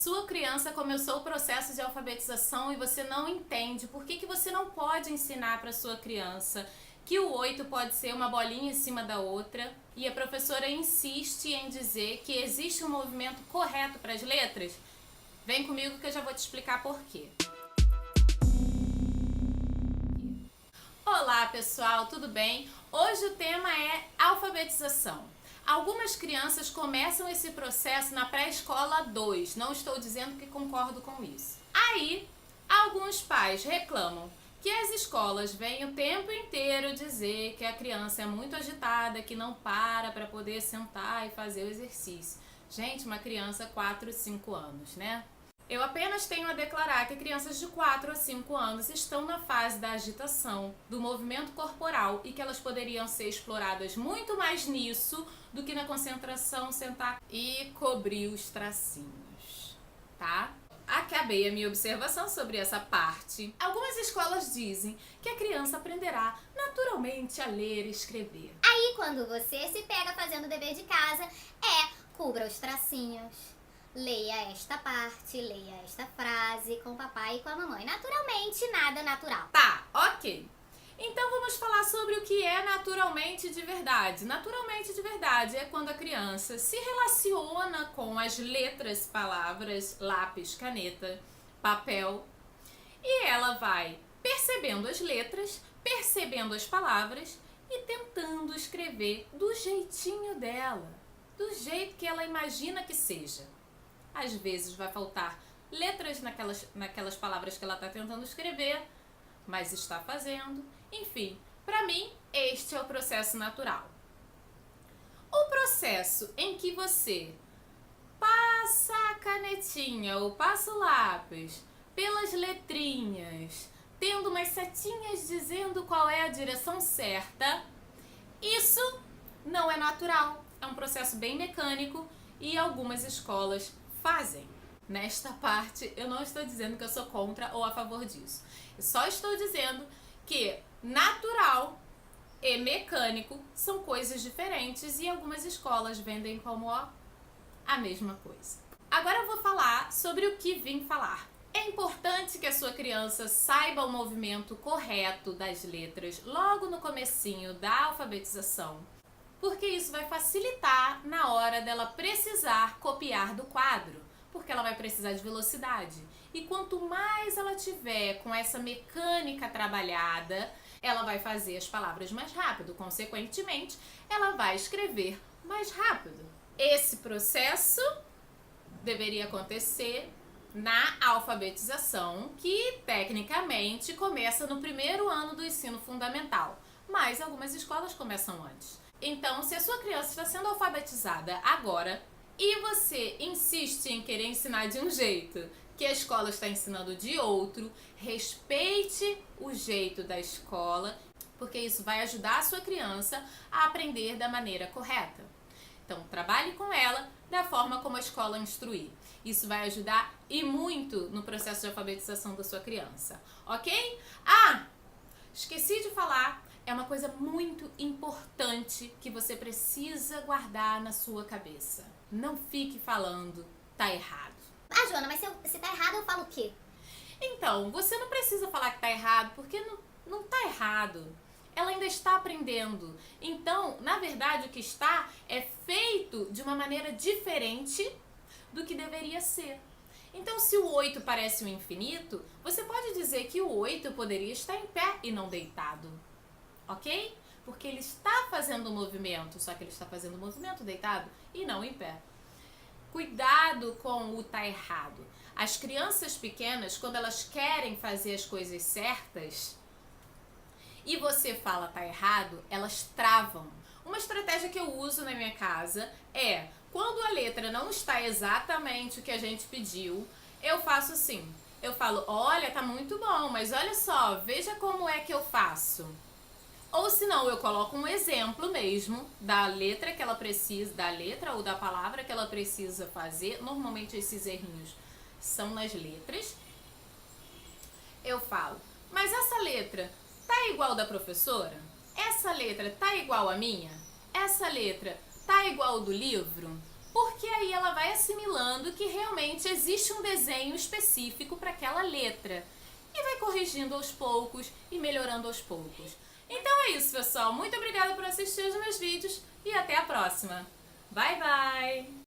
Sua criança começou o processo de alfabetização e você não entende por que você não pode ensinar para sua criança que o 8 pode ser uma bolinha em cima da outra e a professora insiste em dizer que existe um movimento correto para as letras? Vem comigo que eu já vou te explicar por quê. Olá pessoal, tudo bem? Hoje o tema é alfabetização. Algumas crianças começam esse processo na pré-escola 2, não estou dizendo que concordo com isso. Aí, alguns pais reclamam que as escolas vêm o tempo inteiro dizer que a criança é muito agitada, que não para poder sentar e fazer o exercício. Gente, uma criança 4, 5 anos, né? Eu apenas tenho a declarar que crianças de 4 a 5 anos estão na fase da agitação, do movimento corporal e que elas poderiam ser exploradas muito mais nisso do que na concentração, sentar e cobrir os tracinhos, tá? Acabei a minha observação sobre essa parte. Algumas escolas dizem que a criança aprenderá naturalmente a ler e escrever. Aí quando você se pega fazendo o dever de casa, cubra os tracinhos. Leia esta parte, leia esta frase com o papai e com a mamãe. Naturalmente, nada natural. Tá, ok. Então vamos falar sobre o que é naturalmente de verdade. Naturalmente de verdade é quando a criança se relaciona com as letras, palavras, lápis, caneta, papel e ela vai percebendo as letras, percebendo as palavras e tentando escrever do jeitinho dela, do jeito que ela imagina que seja. Às vezes vai faltar letras naquelas palavras que ela está tentando escrever, mas está fazendo. Enfim, para mim, este é o processo natural. O processo em que você passa a canetinha ou passa o lápis pelas letrinhas, tendo umas setinhas dizendo qual é a direção certa, isso não é natural. É um processo bem mecânico e algumas escolas fazem. Nesta parte, eu não estou dizendo que eu sou contra ou a favor disso. Eu só estou dizendo que natural e mecânico são coisas diferentes e algumas escolas vendem como a mesma coisa. Agora eu vou falar sobre o que vim falar. É importante que a sua criança saiba o movimento correto das letras logo no comecinho da alfabetização, porque isso vai facilitar na hora dela precisar copiar do quadro, porque ela vai precisar de velocidade. E quanto mais ela tiver com essa mecânica trabalhada, ela vai fazer as palavras mais rápido, consequentemente, ela vai escrever mais rápido. Esse processo deveria acontecer na alfabetização, que tecnicamente começa no primeiro ano do ensino fundamental, mas algumas escolas começam antes. Então, se a sua criança está sendo alfabetizada agora e você insiste em querer ensinar de um jeito que a escola está ensinando de outro, respeite o jeito da escola, porque isso vai ajudar a sua criança a aprender da maneira correta. Então, trabalhe com ela da forma como a escola instruir. Isso vai ajudar e muito no processo de alfabetização da sua criança, ok? Esqueci de falar. É uma coisa muito importante que você precisa guardar na sua cabeça. Não fique falando, tá errado. Joana, mas se tá errado, eu falo o quê? Então, você não precisa falar que tá errado, porque não tá errado. Ela ainda está aprendendo. Então, na verdade, o que está é feito de uma maneira diferente do que deveria ser. Então, se o 8 parece um infinito, você pode dizer que o 8 poderia estar em pé e não deitado. Ok? Porque ele está fazendo o movimento, só que ele está fazendo o movimento deitado e não em pé. Cuidado com o tá errado. As crianças pequenas, quando elas querem fazer as coisas certas e você fala tá errado, elas travam. Uma estratégia que eu uso na minha casa é, quando a letra não está exatamente o que a gente pediu, eu faço assim. Eu falo, olha, tá muito bom, mas olha só, veja como é que eu faço. Ou se não, eu coloco um exemplo mesmo da letra que ela precisa, da letra ou da palavra que ela precisa fazer. Normalmente esses errinhos são nas letras. Eu falo, mas essa letra tá igual da professora? Essa letra tá igual a minha? Essa letra tá igual do livro? porque aí ela vai assimilando que realmente existe um desenho específico para aquela letra e vai corrigindo aos poucos e melhorando aos poucos. Então é isso, pessoal. Muito obrigada por assistir os meus vídeos e até a próxima. Bye, bye!